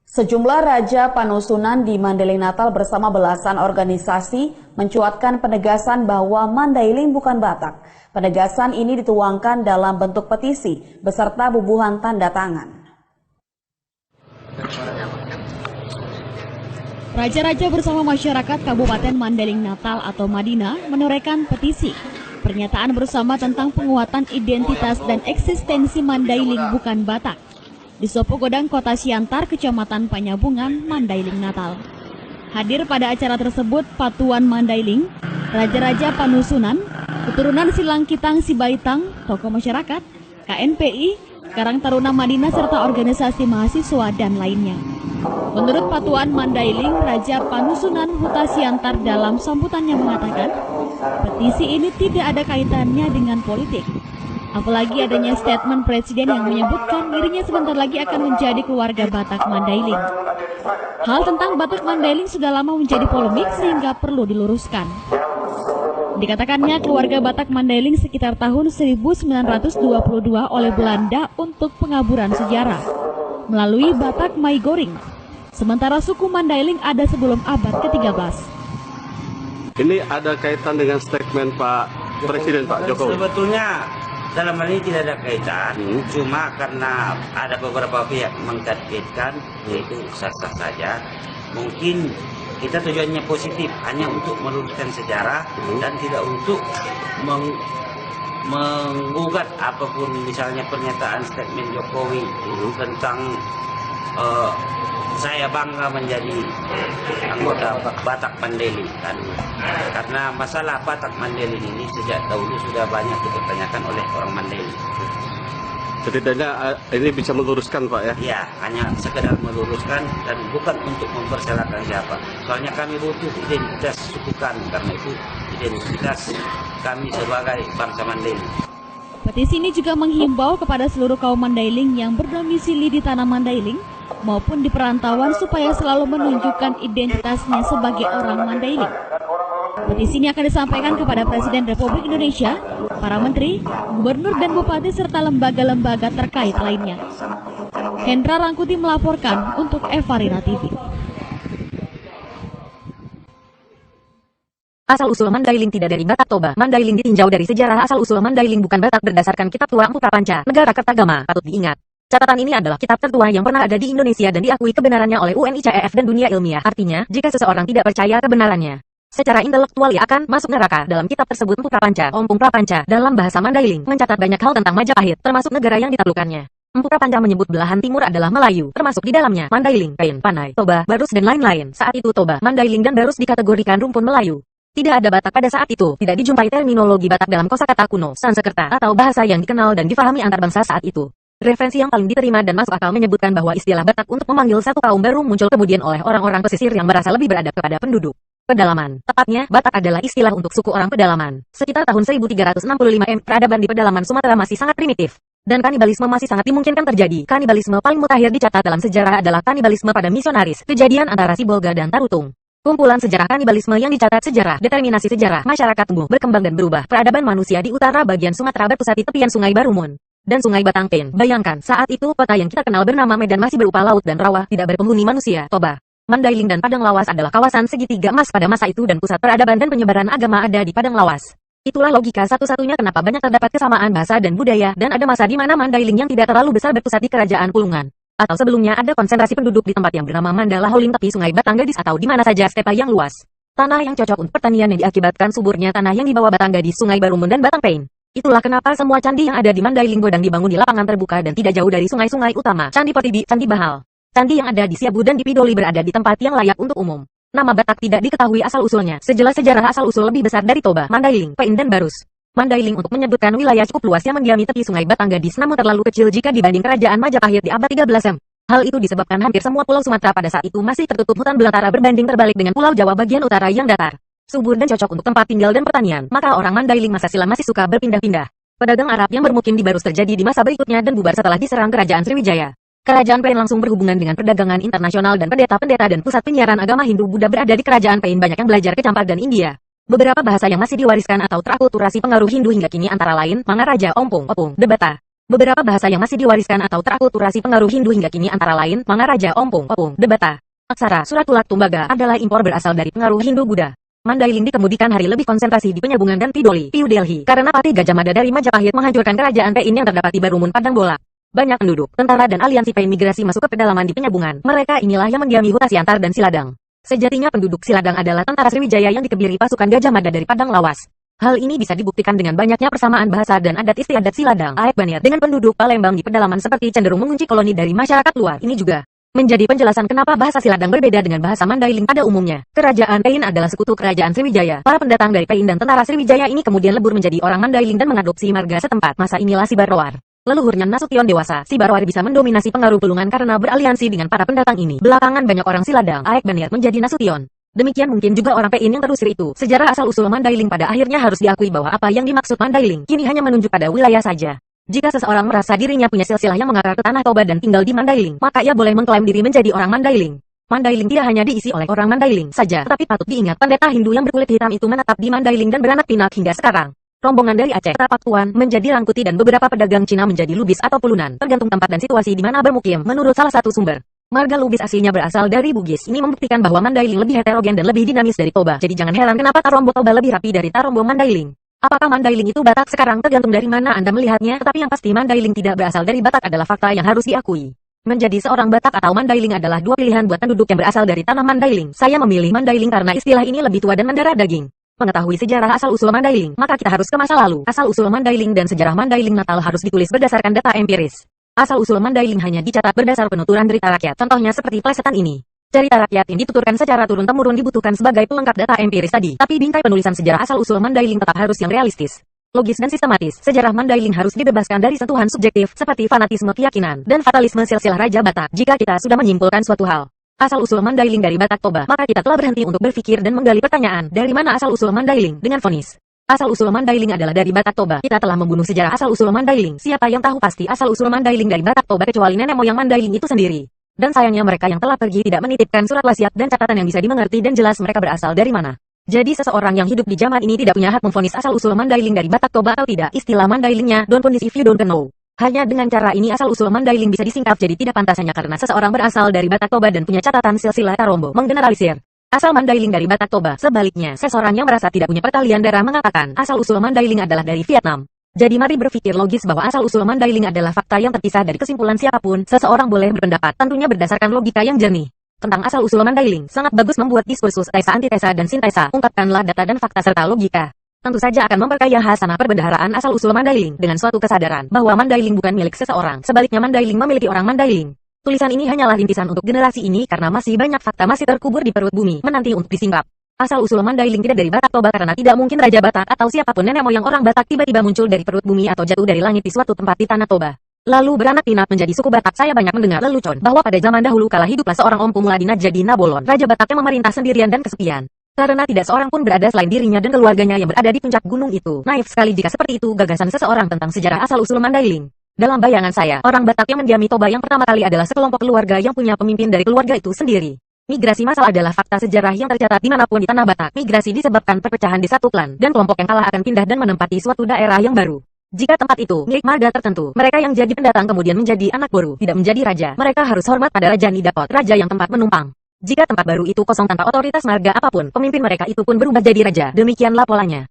Sejumlah raja panusunan di Mandailing Natal bersama belasan organisasi mencuatkan penegasan bahwa Mandailing bukan Batak. Penegasan ini dituangkan dalam bentuk petisi beserta bubuhan tanda tangan. Raja-raja bersama masyarakat Kabupaten Mandailing Natal atau Madina menorehkan petisi pernyataan bersama tentang penguatan identitas dan eksistensi Mandailing bukan Batak di Sopo Godang, Kota Siantar, Kecamatan Panyabungan, Mandailing Natal. Hadir pada acara tersebut Patuan Mandailing, Raja-Raja Panusunan, keturunan Silangkitang Sibaitang, tokoh masyarakat, KNPI, Karang Taruna Madinah serta organisasi mahasiswa dan lainnya. Menurut Patuan Mandailing, Raja Panusunan Huta Siantar dalam sambutannya mengatakan, petisi ini tidak ada kaitannya dengan politik. Apalagi adanya statement Presiden yang menyebutkan dirinya sebentar lagi akan menjadi keluarga Batak Mandailing. Hal tentang Batak Mandailing sudah lama menjadi polemik sehingga perlu diluruskan. Dikatakannya keluarga Batak Mandailing sekitar tahun 1922 oleh Belanda untuk pengaburan sejarah melalui Batak Maigoring. Sementara suku Mandailing ada sebelum abad ke-13. Ini ada kaitan dengan statement Pak Presiden Pak Jokowi? Sebetulnya dalam hal ini tidak ada kaitan, cuma karena ada beberapa pihak mengkaitkan, yaitu sah-sah saja. Mungkin kita tujuannya positif, hanya untuk meluruskan sejarah dan tidak untuk mengugat apapun, misalnya pernyataan statement Jokowi tentang saya bangga menjadi anggota Batak Mandailing kan. Karena masalah Batak Mandailing ini sejak dahulu sudah banyak dipertanyakan oleh orang Mandailing. Setidaknya ini bisa meluruskan Pak ya? Ya, hanya sekedar meluruskan dan bukan untuk mempersalahkan siapa. Soalnya kami butuh identitas suku kami, karena itu identitas kami sebagai bangsa Mandailing. Petisi ini juga menghimbau kepada seluruh kaum Mandailing yang berdomisili di tanah Mandailing maupun di perantauan supaya selalu menunjukkan identitasnya sebagai orang Mandailing. Petisi ini akan disampaikan kepada Presiden Republik Indonesia, para menteri, gubernur dan bupati serta lembaga-lembaga terkait lainnya. Hendra Rangkuti melaporkan untuk Evarina TV. Asal-usul Mandailing tidak dari Batak Toba. Mandailing ditinjau dari sejarah asal-usul Mandailing bukan Batak berdasarkan Kitab Tua Empu Prapanca, Negara Kertagama. Patut diingat, catatan ini adalah kitab tertua yang pernah ada di Indonesia dan diakui kebenarannya oleh UNICEF dan dunia ilmiah. Artinya, jika seseorang tidak percaya kebenarannya secara intelektual, ia akan masuk neraka. Dalam kitab tersebut Empu Prapanca, Ompung Prapanca, dalam bahasa Mandailing, mencatat banyak hal tentang Majapahit, termasuk negara yang ditaklukkannya. Empu Prapanca menyebut belahan timur adalah Melayu, termasuk di dalamnya Mandailing, Pain, Panai, Toba, Barus dan lain-lain. Saat itu Toba, Mandailing dan Barus dikategorikan rumpun Melayu. Tidak ada Batak pada saat itu, tidak dijumpai terminologi Batak dalam kosakata kuno, Sanskerta, atau bahasa yang dikenal dan difahami antar bangsa saat itu. Referensi yang paling diterima dan masuk akal menyebutkan bahwa istilah Batak untuk memanggil satu kaum baru muncul kemudian oleh orang-orang pesisir yang merasa lebih beradab kepada penduduk pedalaman. Tepatnya, Batak adalah istilah untuk suku orang pedalaman. Sekitar tahun 1365 peradaban di pedalaman Sumatera masih sangat primitif, dan kanibalisme masih sangat dimungkinkan terjadi. Kanibalisme paling mutakhir dicatat dalam sejarah adalah kanibalisme pada misionaris, kejadian antara Sibolga dan Tarutung. Kumpulan sejarah kanibalisme yang dicatat sejarah, determinasi sejarah, masyarakat tumbuh, berkembang dan berubah. Peradaban manusia di utara bagian Sumatera berpusat di tepian Sungai Barumun dan Sungai Batangpen. Bayangkan, saat itu peta yang kita kenal bernama Medan masih berupa laut dan rawa, tidak berpenghuni manusia. Toba, Mandailing dan Padang Lawas adalah kawasan segitiga emas pada masa itu dan pusat peradaban dan penyebaran agama ada di Padang Lawas. Itulah logika satu-satunya kenapa banyak terdapat kesamaan bahasa dan budaya, dan ada masa di mana Mandailing yang tidak terlalu besar berpusat di Kerajaan Pulungan. Atau sebelumnya ada konsentrasi penduduk di tempat yang bernama Mandala Holing tepi Sungai Batanggadis atau di mana saja stepa yang luas. Tanah yang cocok untuk pertanian yang diakibatkan suburnya tanah yang di bawah Batanggadis, Sungai Barumun dan Batangpen. Itulah kenapa semua candi yang ada di Mandailing Godang dibangun di lapangan terbuka dan tidak jauh dari sungai-sungai utama. Candi Potibi, Candi Bahal, candi yang ada di Siabu dan di Pidoli berada di tempat yang layak untuk umum. Nama Batak tidak diketahui asal-usulnya. Sejelas sejarah asal-usul lebih besar dari Toba, Mandailing, Pain dan Barus. Mandailing untuk menyebutkan wilayah cukup luas yang mendiami tepi Sungai Batanggadis namun terlalu kecil jika dibanding kerajaan Majapahit di abad 13 Hal itu disebabkan hampir semua pulau Sumatera pada saat itu masih tertutup hutan belantara berbanding terbalik dengan pulau Jawa bagian utara yang datar, subur dan cocok untuk tempat tinggal dan pertanian. Maka orang Mandailing masa silam masih suka berpindah-pindah. Pedagang Arab yang bermukim di Barus terjadi di masa berikutnya dan bubar setelah diserang kerajaan Sriwijaya. Kerajaan Pain langsung berhubungan dengan perdagangan internasional dan pendeta-pendeta dan pusat penyiaran agama Hindu-Buddha berada di kerajaan Pain. Banyak yang belajar ke Campak dan India. Beberapa bahasa yang masih diwariskan atau terakulturasi pengaruh Hindu hingga kini antara lain Mangaraja, Ompong, Opung, Debata, Beberapa bahasa yang masih diwariskan atau terakulturasi pengaruh Hindu hingga kini antara lain Mangaraja, Ompong, Opung, Debata, Aksara, Suratulak, Tumbaga adalah impor berasal dari pengaruh Hindu Buddha. Mandailing dikemudikan hari lebih konsentrasi di Penyambungan dan Tidoli, New Delhi, karena Patih Gajah Mada dari Majapahit menghancurkan kerajaan Pain yang terdapat di Barumun Padang Bola. Banyak penduduk, tentara dan aliansi Pain migrasi masuk ke pedalaman di Penyambungan. Mereka inilah yang mendiami Huta Siantar dan Siladang. Sejatinya penduduk Siladang adalah tentara Sriwijaya yang dikebiri pasukan Gajah Mada dari Padang Lawas. Hal ini bisa dibuktikan dengan banyaknya persamaan bahasa dan adat istiadat Siladang, Aek Banir dengan penduduk Palembang di pedalaman seperti cenderung mengunci koloni dari masyarakat luar. Ini juga menjadi penjelasan kenapa bahasa Siladang berbeda dengan bahasa Mandailing pada umumnya. Kerajaan Pain adalah sekutu kerajaan Sriwijaya. Para pendatang dari Pain dan tentara Sriwijaya ini kemudian lebur menjadi orang Mandailing dan mengadopsi marga setempat. Masa inilah si Barwar, leluhurnya Nasution dewasa. Si Barwar bisa mendominasi pengaruh Pulungan karena beraliansi dengan para pendatang ini. Belakangan banyak orang Siladang, Aek Banir menjadi Nasution. Demikian mungkin juga orang Pain yang terusir itu. Sejarah asal-usul Mandailing pada akhirnya harus diakui bahwa apa yang dimaksud Mandailing kini hanya menunjuk pada wilayah saja. Jika seseorang merasa dirinya punya silsilah yang mengakar ke Tanah Toba dan tinggal di Mandailing, maka ia boleh mengklaim diri menjadi orang Mandailing. Mandailing tidak hanya diisi oleh orang Mandailing saja, tetapi patut diingat pendeta Hindu yang berkulit hitam itu menetap di Mandailing dan beranak pinak hingga sekarang. Rombongan dari Aceh, Tapakuan, menjadi Rangkuti dan beberapa pedagang Cina menjadi Lubis atau Pulunan, tergantung tempat dan situasi di mana bermukim. Menurut salah satu sumber, marga Lubis aslinya berasal dari Bugis. Ini membuktikan bahwa Mandailing lebih heterogen dan lebih dinamis dari Toba. Jadi jangan heran kenapa Tarombo Toba lebih rapi dari Tarombo Mandailing. Apakah Mandailing itu Batak sekarang tergantung dari mana Anda melihatnya, tetapi yang pasti Mandailing tidak berasal dari Batak adalah fakta yang harus diakui. Menjadi seorang Batak atau Mandailing adalah dua pilihan buat penduduk yang berasal dari tanah Mandailing. Saya memilih Mandailing karena istilah ini lebih tua dan mendarah daging. Mengetahui sejarah asal-usul Mandailing, maka kita harus ke masa lalu. Asal-usul Mandailing dan sejarah Mandailing Natal harus ditulis berdasarkan data empiris. Asal-usul Mandailing hanya dicatat berdasar penuturan cerita rakyat. Contohnya seperti plesetan ini. Cerita rakyat yang dituturkan secara turun-temurun dibutuhkan sebagai pelengkap data empiris tadi. Tapi bingkai penulisan sejarah asal-usul Mandailing tetap harus yang realistis, logis dan sistematis. Sejarah Mandailing harus dibebaskan dari sentuhan subjektif seperti fanatisme keyakinan dan fatalisme silsilah Raja Batak. Jika kita sudah menyimpulkan suatu hal, asal-usul Mandailing dari Batak Toba, maka kita telah berhenti untuk berpikir dan menggali pertanyaan, dari mana asal-usul Mandailing dengan vonis asal-usul Mandailing adalah dari Batak Toba. Kita telah membunuh sejarah asal-usul Mandailing. Siapa yang tahu pasti asal-usul Mandailing dari Batak Toba kecuali nenek moyang Mandailing itu sendiri. Dan sayangnya mereka yang telah pergi tidak menitipkan surat wasiat dan catatan yang bisa dimengerti dan jelas mereka berasal dari mana. Jadi seseorang yang hidup di zaman ini tidak punya hak memvonis asal-usul Mandailing dari Batak Toba atau tidak. Istilah Mandailingnya don't punish if you don't know. Hanya dengan cara ini asal-usul Mandailing bisa disingkap jadi tidak pantas hanya karena seseorang berasal dari Batak Toba dan punya catatan silsilah Tarombo. Menggeneralisir asal Mandailing dari Batak Toba. Sebaliknya, seseorang yang merasa tidak punya pertalian darah mengatakan asal-usul Mandailing adalah dari Vietnam. Jadi mari berpikir logis bahwa asal-usul Mandailing adalah fakta yang terpisah dari kesimpulan siapapun. Seseorang boleh berpendapat, tentunya berdasarkan logika yang jernih. Tentang asal-usul Mandailing, sangat bagus membuat diskursus tesa, antitesa dan sintesa. Ungkapkanlah data dan fakta serta logika. Tentu saja akan memperkaya hasanah perbendaharaan asal-usul Mandailing dengan suatu kesadaran bahwa Mandailing bukan milik seseorang. Sebaliknya Mandailing memiliki orang Mandailing. Tulisan ini hanyalah rintisan untuk generasi ini karena masih banyak fakta masih terkubur di perut bumi menanti untuk disingkap. Asal-usul Mandailing tidak dari Batak Toba karena tidak mungkin Raja Batak atau siapapun nenek moyang orang Batak tiba-tiba muncul dari perut bumi atau jatuh dari langit di suatu tempat di Tanah Toba, lalu beranak pinak menjadi suku Batak. Saya banyak mendengar lelucon bahwa pada zaman dahulu kala hiduplah seorang Om Pumuladina jadi Nabolon, Raja Batak yang memerintah sendirian dan kesepian. Karena tidak seorang pun berada selain dirinya dan keluarganya yang berada di puncak gunung itu. Naif sekali jika seperti itu gagasan seseorang tentang sejarah asal-usul Mandailing. Dalam bayangan saya, orang Batak yang mendiami Toba yang pertama kali adalah sekelompok keluarga yang punya pemimpin dari keluarga itu sendiri. Migrasi massal adalah fakta sejarah yang tercatat dimanapun di Tanah Batak. Migrasi disebabkan perpecahan di satu klan, dan kelompok yang kalah akan pindah dan menempati suatu daerah yang baru. Jika tempat itu milik marga tertentu, mereka yang jadi pendatang kemudian menjadi anak boru, tidak menjadi raja. Mereka harus hormat pada Raja Nidapot, raja yang tempat menumpang. Jika tempat baru itu kosong tanpa otoritas marga apapun, pemimpin mereka itu pun berubah jadi raja. Demikianlah polanya.